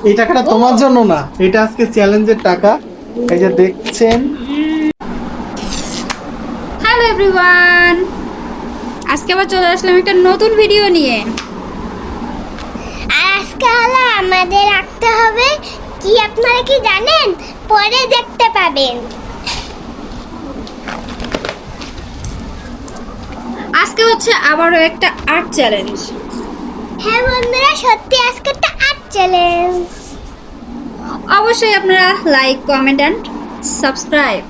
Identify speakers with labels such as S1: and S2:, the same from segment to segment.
S1: এই টাকাটা তোমার জন্য না, এটা আজকে চ্যালেঞ্জের টাকা। এই যে দেখছেন।
S2: হ্যালো এভরিওয়ান, আজকে আবার চলে আসলাম একটা নতুন ভিডিও নিয়ে।
S3: আজকে হলো আমাদের রাখতে হবে কি, আপনারা কি জানেন? পরে দেখতে পাবেন।
S2: আজকে হচ্ছে আবারও একটা আর্ট চ্যালেঞ্জ।
S3: হ্যাঁ বন্ধুরা, সত্যি আজকে একটা আর্ট চ্যালেঞ্জ।
S2: অবশ্যই আপনারা লাইক, কমেন্ট অ্যান্ড সাবস্ক্রাইব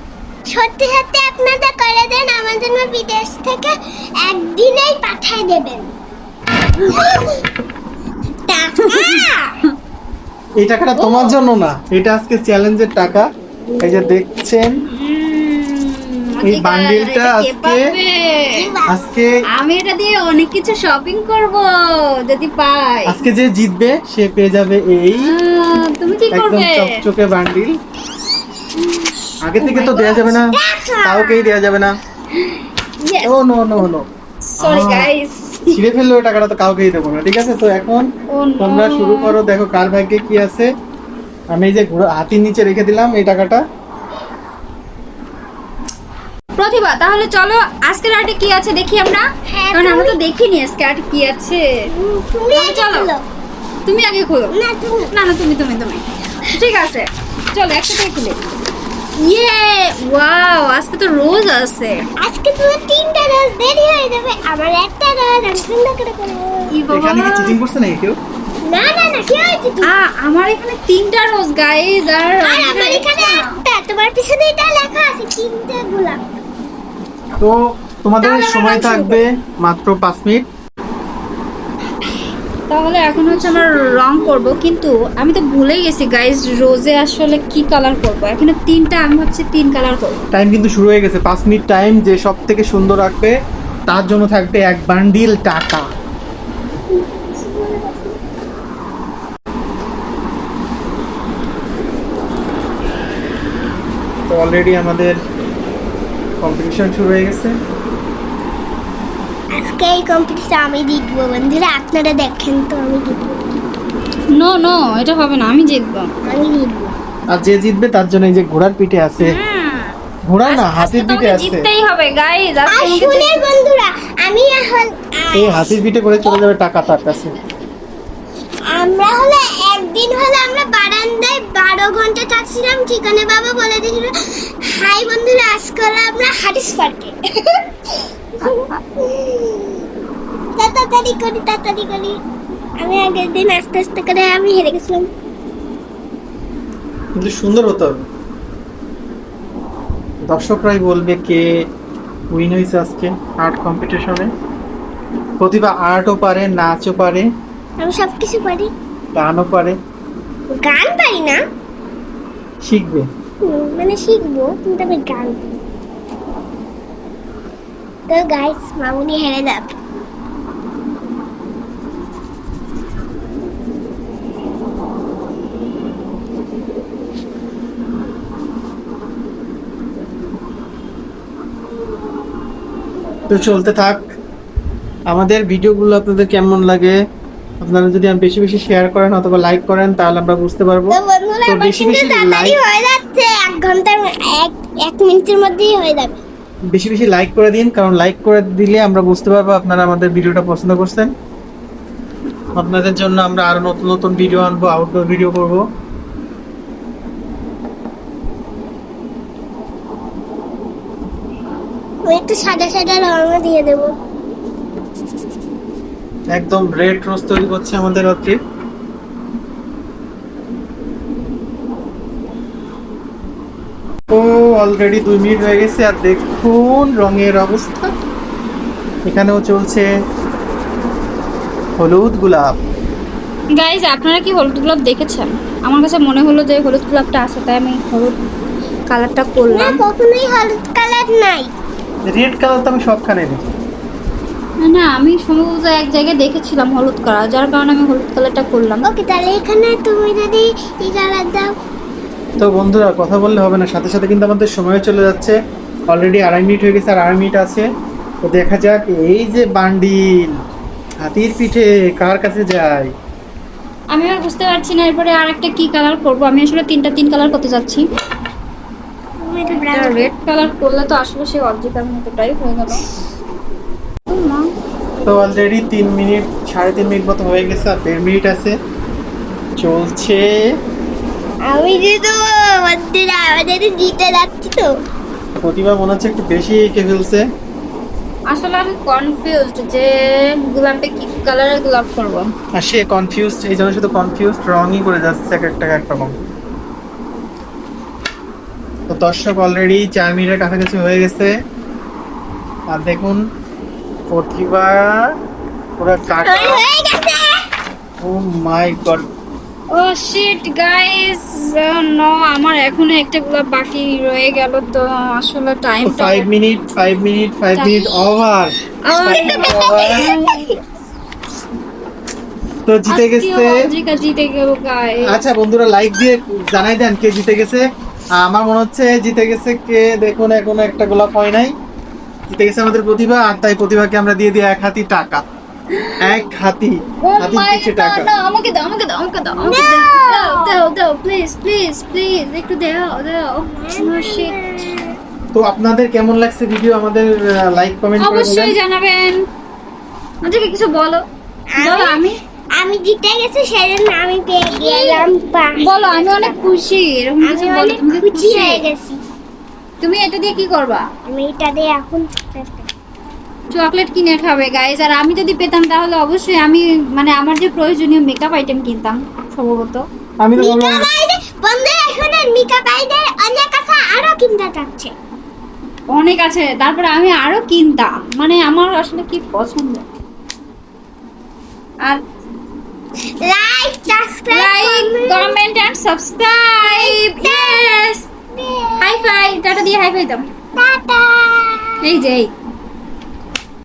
S3: সত্যি সত্যি আপনারা করে দেন, আমার জন্য বিদেশ থেকে একদিনেই পাঠিয়ে দেবেন।
S1: এই টাকাটা তোমার জন্য না, এটা আজকে চ্যালেঞ্জের টাকা। এই যে দেখছেন এই বান্ডিলটা আজকে
S2: আমি এটা দিয়ে অনেক কিছু শপিং করব যদি পাই।
S1: আজকে যে জিতবে সে পেয়ে যাবে এই
S2: তুমি কি
S1: একদম
S2: করবে?
S1: চকচকে বান্ডিল। আগে থেকে তো দেয়া যাবে না, কাউকেই দেয়া যাবে না।
S2: Yes.
S1: Oh no no no,
S2: Sorry guys.
S1: ছিঁড়ে ফেললো টাকাটা তো কাউকেই দেবো না, ঠিক আছে? তো এখন
S2: Oh no.
S1: তোমরা শুরু করো, দেখো কার ভাগ্যে কি আছে। আমি এই যে হাতির নিচে রেখে দিলাম এই টাকাটা।
S2: প্রতিভা, তাহলে চলো আজকের আর্টে কি আছে দেখি আমরা।
S3: হ্যাঁ,
S2: কারণ আমরা তো দেখিনি আজকে আর্টে কি আছে।
S3: তুমি আগে
S2: চলো।
S3: খোলো।
S2: তুমি আগে খোলো।
S3: না তুমি।
S2: না না, তুমি তুমি তুমি ঠিক আছে, চলো একসাথে খুলে। ইয়ে ওয়াও, আজকে তো রোজ আছে।
S3: আজকে পুরো 3টা রোজ দেরি হয়ে যাবে, আমার একটা রোজ আমি সুন্দর করে করবো।
S2: ই বাবা।
S1: এখানে কি চিটিং করছে নাকি কেউ?
S3: না না না, কি হয়েছে তুমি?
S2: আমার এখানে 3টা রোজ গাইস, আর
S3: আর আমার এখানে একটা, তোমার পিছনে এটা লেখা আছে 3টা গোলাপ।
S1: তো তোমাদের
S2: তাহলে আমরা
S1: সময়
S2: শুরু
S1: থাকবে মাত্র 5 মিনিট।
S2: তাহলে এখন হচ্ছে আমরা রং করব, কিন্তু আমি তো ভুলেই গেছি গাইস রোজে আসলে কি কালার করব। এখানে 3টা, আমি ভাবছি 3 কালার করব।
S1: টাইম কিন্তু শুরু হয়ে গেছে, 5 মিনিট টাইম। যে সব থেকে সুন্দর রাখবে তার জন্য থাকবে এক বান্ডিল টাকা। তো অলরেডি আমাদের কম্পিটিশন শুরু হয়ে গেছে।
S3: আজকে এই কম্পিটিশন আমি জিতবো বন্ধুরা, আপনারা দেখেন তো আমি জিতবো।
S2: নো নো, এটা হবে না, আমি জিতবো।
S3: আমি জিতবো।
S1: আর যে জিতবে তার জন্য এই যে ঘোড়ার পিঠে আছে, ঘোড়া না হাতির পিঠে আছে।
S2: জিততেই হবে গাইস।
S3: আর শুনেন বন্ধুরা, আমি এখন
S1: এই হাতির পিঠে করে চলে যাবে টাকা তার কাছে।
S3: আমরা হলো একদিন হলো আমরা বারান্দায় 12 ঘন্টা থাকছিলাম, ঠিকানা বাবা বলে দিয়েছিল। হাই বন্ধুরা, আজকে হলো আমরা হারিস পার্কে। তাড়াতাড়ি করি তাড়াতাড়ি করি। আমি আগের দিন আস্তে আস্তে করে আমি হেরে গেছিলাম।
S1: কিন্তু সুন্দর হতে হবে, দর্শকরাই বলবে কে উইন হয়েছে আজকে আর্ট কম্পিটিশনে। প্রতিভা আর্টও পারে, নাচও পারে,
S3: আমি সব কিছু পারি।
S1: গানও পারে।
S3: গান পারি না,
S1: শিখবে।
S3: মানে শিখবো, কিন্তু আমি গান পারি। তো গাইস, মামুনি হেরে যাবে।
S1: তো চলতে থাক। আমাদের ভিডিওগুলো আপনাদের কেমন লাগে, আপনারা যদি বেশি বেশি শেয়ার করেন অথবা লাইক করেন তাহলে আমরা বুঝতে পারবো।
S3: তো বন্ধুরা,
S1: তো
S3: আমার
S1: বেশি
S3: কিন্তু
S1: বেশি
S3: তাড়াতাড়ি
S1: লাইক,
S3: হয়ে যাচ্ছে, 1 ঘন্টার 1 মিনিটের মধ্যেই হয়ে যাবে।
S1: বেশি বেশি লাইক করে দিন, কারণ লাইক করে দিলে আমরা বুঝতে পারবো আপনারা আমাদের ভিডিওটা পছন্দ করছেন। আপনাদের জন্য আমরা আরো নতুন নতুন ভিডিও আনবো, আউটডোর ভিডিও করব।
S3: আমি একটু সাদা সাদা রঙও দিয়ে দেবো।
S1: একদম রেড রোজ তৈরি করছে আমাদের হচ্ছে। ও অলরেডি 2 মিনিট হয়ে গেছে, আর দেখুন রঙের অবস্থা। এখানেও চলছে হলুদ গোলাপ।
S2: গাইজ, আপনারা কি হলুদ গোলাপ দেখেছেন? আমার কাছে মনে হলো যে হলুদ গোলাপটা আছে, তাই আমি হলুদ কালারটা
S3: না,
S2: করলাম।
S3: কখনোই হলুদ কালার নাই।
S1: রেড কালার তো আমি সবখানে দেখি।
S2: না, আমি সম্ভবত এক জায়গায় দেখেছিলাম হলুদ কালার, যার কারণে আমি হলুদ কালারটা করলাম।
S3: ওকে, তাহলে এখানে তুমি যদি এই কালার দাও।
S1: তো বন্ধুরা, কথা বললে হবে না, সাথে সাথে কিন্তু আমাদের সময় চলে যাচ্ছে। অলরেডি 2.5 মিনিট হয়ে গেছে, আর 2.5 মিনিট আছে। তো দেখা যাক এই যে বান্ডিল হাতির পিঠে কার কাছে যায়?
S2: আমি আর বুঝতে পারছি না এরপরে আর একটা কি কালার করব। আমি আসলে তিন কালার করতে যাচ্ছি। রেড কালার করলে তো আসলে সেই অর্জিতার মতোটাই হয়ে গেল।
S1: তো অলরেডি 3 মিনিট 3.5 মিনিট মতো হয়ে গেছে, আর 1.5 মিনিট আছে। চলছে।
S3: আমি যেহেতু বন্ধুরা আমাদের জিতে যাচ্ছি তো।
S1: প্রতিভা মনে হচ্ছে একটু বেশি এঁকে ফেলছে।
S2: আসলে আমি কনফিউজড যে গোলাপে কি কালারের গোলাপ করব।
S1: আর সে কনফিউজ, এই জন্য শুধু কনফিউজ রঙই করে যাচ্ছে এক একটা এক রকম। তো দর্শক অলরেডি 4 মিনিটের কাছাকাছি হয়ে গেছে, আর দেখুন প্রতিভা পুরো কাটা।
S3: হয়ে গেছে।
S1: ও মাই গড,
S2: ও শিট গাইস, নো আমার এখনো একটা গোলাপ বাকি রয়ে গেল। তো আসলে টাইমটা
S1: 5 মিনিট ওভার। তো জিতে গেছে।
S2: অর্জিকা জিতে গেল গাইস।
S1: আচ্ছা বন্ধুরা, লাইক দিয়ে জানাই দেন কে জিতে গেছে। আমার মনে হচ্ছে জিতে গেছে কে, দেখুন এখনো একটা গোলাপ হয় নাই। জিতে গেছে আমাদের প্রতিভা, আর তাই প্রতিভাকে আমরা দিয়ে দিই 1 হাতি টাকা। 1 হাতি, হাতির পিছে টাকা।
S2: আমাকে দাও প্লিজ একটু দাও।
S1: তো আপনাদের কেমন লাগছে ভিডিও আমাদের লাইক কমেন্ট করে
S2: অবশ্যই
S1: বলেন।
S2: জানাবেন। আজকে কিছু বলো।
S3: আমি জিতে গেছি, সেজন্য আমি পেয়ে গেলাম
S2: বলো আমি অনেক খুশি। এরকম
S3: আমি
S2: কিছু বলো,
S3: অনেক
S2: তুমি
S3: খুশি হয়ে গেছি।
S2: তুমি এটা দিয়ে কি করবা?
S3: আমি এটা দিয়ে এখন
S2: চকলেট কিনে খাবে গাইস। আর আমি যদি পেতাম তাহলে অবশ্যই আমি মানে আমার যে প্রয়োজনীয় মেকআপ আইটেম কিনতাম সম্ভবত।
S1: আমি তো বললাম
S3: মিকা বাইরে বন্ধুরা, এখন আর মিকা বাইরে অনেক আছে, আরো কিনতে যাচ্ছে।
S2: অনেক আছে, তারপরে আমি আরো কিনতাম। মানে আমার আসলে কি পছন্দ। আর
S3: like subscribe
S2: comment and subscribe. Yes, high five, tata দিয়ে হাই ফাই দাও।
S3: টাটা।
S2: এই যে এই